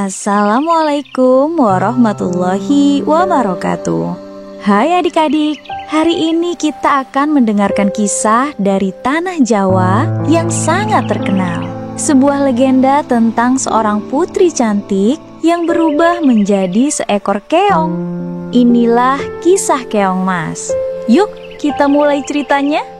Assalamualaikum warahmatullahi wabarakatuh. Hai adik-adik, hari ini kita akan mendengarkan kisah dari Tanah Jawa yang sangat terkenal. Sebuah legenda tentang seorang putri cantik yang berubah menjadi seekor keong. Inilah kisah Keong Mas. Yuk kita mulai ceritanya.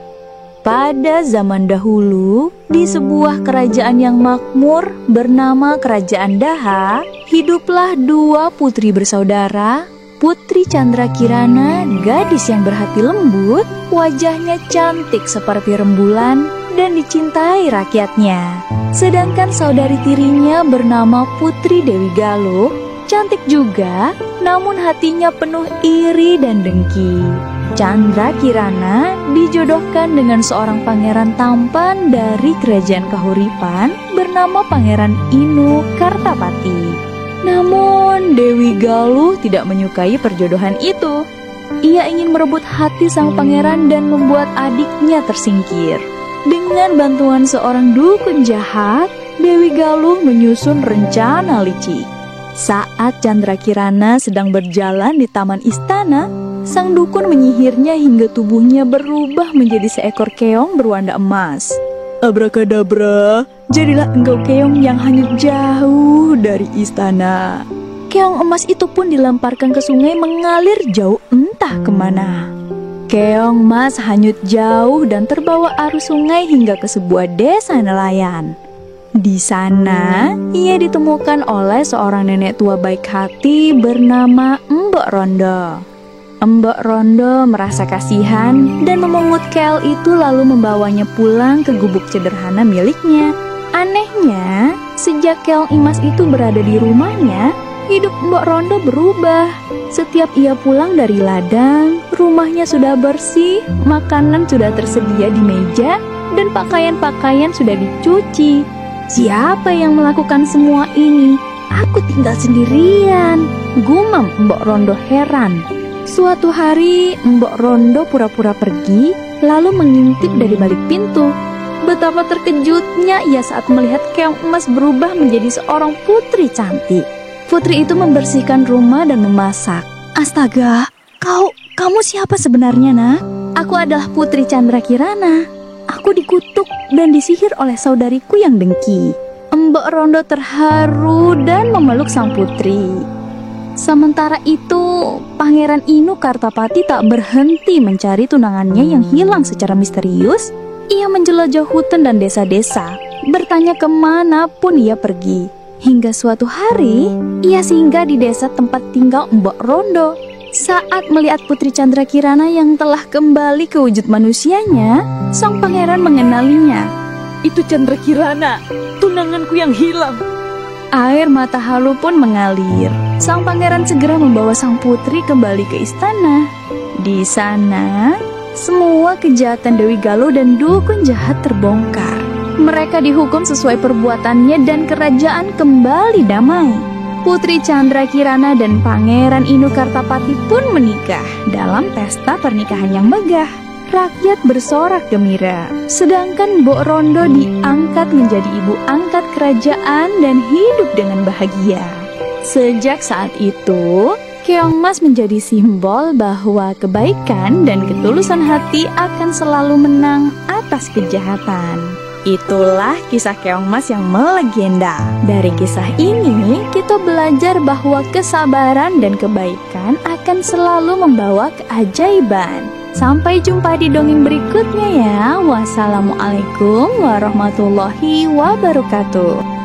Pada zaman dahulu, di sebuah kerajaan yang makmur bernama Kerajaan Daha, hiduplah dua putri bersaudara, Putri Candrakirana, gadis yang berhati lembut, wajahnya cantik seperti rembulan dan dicintai rakyatnya. Sedangkan saudari tirinya bernama Putri Dewi Galuh, cantik juga, namun hatinya penuh iri dan dengki. Candrakirana dijodohkan dengan seorang pangeran tampan dari kerajaan Kahuripan bernama Pangeran Inu Kartapati. Namun Dewi Galuh tidak menyukai perjodohan itu. Ia ingin merebut hati sang pangeran dan membuat adiknya tersingkir. Dengan bantuan seorang dukun jahat, Dewi Galuh menyusun rencana licik. Saat Candrakirana sedang berjalan di taman istana, sang dukun menyihirnya hingga tubuhnya berubah menjadi seekor keong berwarna emas. Abrakadabra, jadilah engkau keong yang hanyut jauh dari istana. Keong emas itu pun dilemparkan ke sungai mengalir jauh entah kemana. Keong emas hanyut jauh dan terbawa arus sungai hingga ke sebuah desa nelayan. Di sana, ia ditemukan oleh seorang nenek tua baik hati bernama Mbok Rondo. Mbok Rondo merasa kasihan dan memungut keong itu lalu membawanya pulang ke gubuk sederhana miliknya. Anehnya, sejak keong emas itu berada di rumahnya, hidup Mbok Rondo berubah. Setiap ia pulang dari ladang, rumahnya sudah bersih, makanan sudah tersedia di meja, dan pakaian-pakaian sudah dicuci. Siapa yang melakukan semua ini? Aku tinggal sendirian, gumam Mbok Rondo heran. Suatu hari, Mbok Rondo pura-pura pergi, lalu mengintip dari balik pintu. Betapa terkejutnya ia saat melihat keong emas berubah menjadi seorang putri cantik. Putri itu membersihkan rumah dan memasak. Astaga, kamu siapa sebenarnya, nak? Aku adalah Putri Candrakirana. Aku dikutuk dan disihir oleh saudariku yang dengki. Mbok Rondo terharu dan memeluk sang putri. Sementara itu, Pangeran Inu Kartapati tak berhenti mencari tunangannya yang hilang secara misterius. Ia menjelajah hutan dan desa-desa, bertanya kemanapun ia pergi. Hingga suatu hari, ia singgah di desa tempat tinggal Mbok Rondo. Saat melihat Putri Candrakirana yang telah kembali ke wujud manusianya, sang pangeran mengenalinya. Itu Candrakirana, tunanganku yang hilang. Air mata halu pun mengalir. Sang pangeran segera membawa sang putri kembali ke istana. Di sana, semua kejahatan Dewi Galuh dan dukun jahat terbongkar. Mereka dihukum sesuai perbuatannya dan kerajaan kembali damai. Putri Candrakirana dan Pangeran Inu Kartapati pun menikah dalam pesta pernikahan yang megah. Rakyat bersorak gembira, sedangkan Mbok Rondo diangkat menjadi ibu angkat kerajaan dan hidup dengan bahagia. Sejak saat itu, keong emas menjadi simbol bahwa kebaikan dan ketulusan hati akan selalu menang atas kejahatan. Itulah kisah keong emas yang melegenda. Dari kisah ini, kita belajar bahwa kesabaran dan kebaikan akan selalu membawa keajaiban. Sampai jumpa di dongeng berikutnya ya. Wassalamualaikum warahmatullahi wabarakatuh.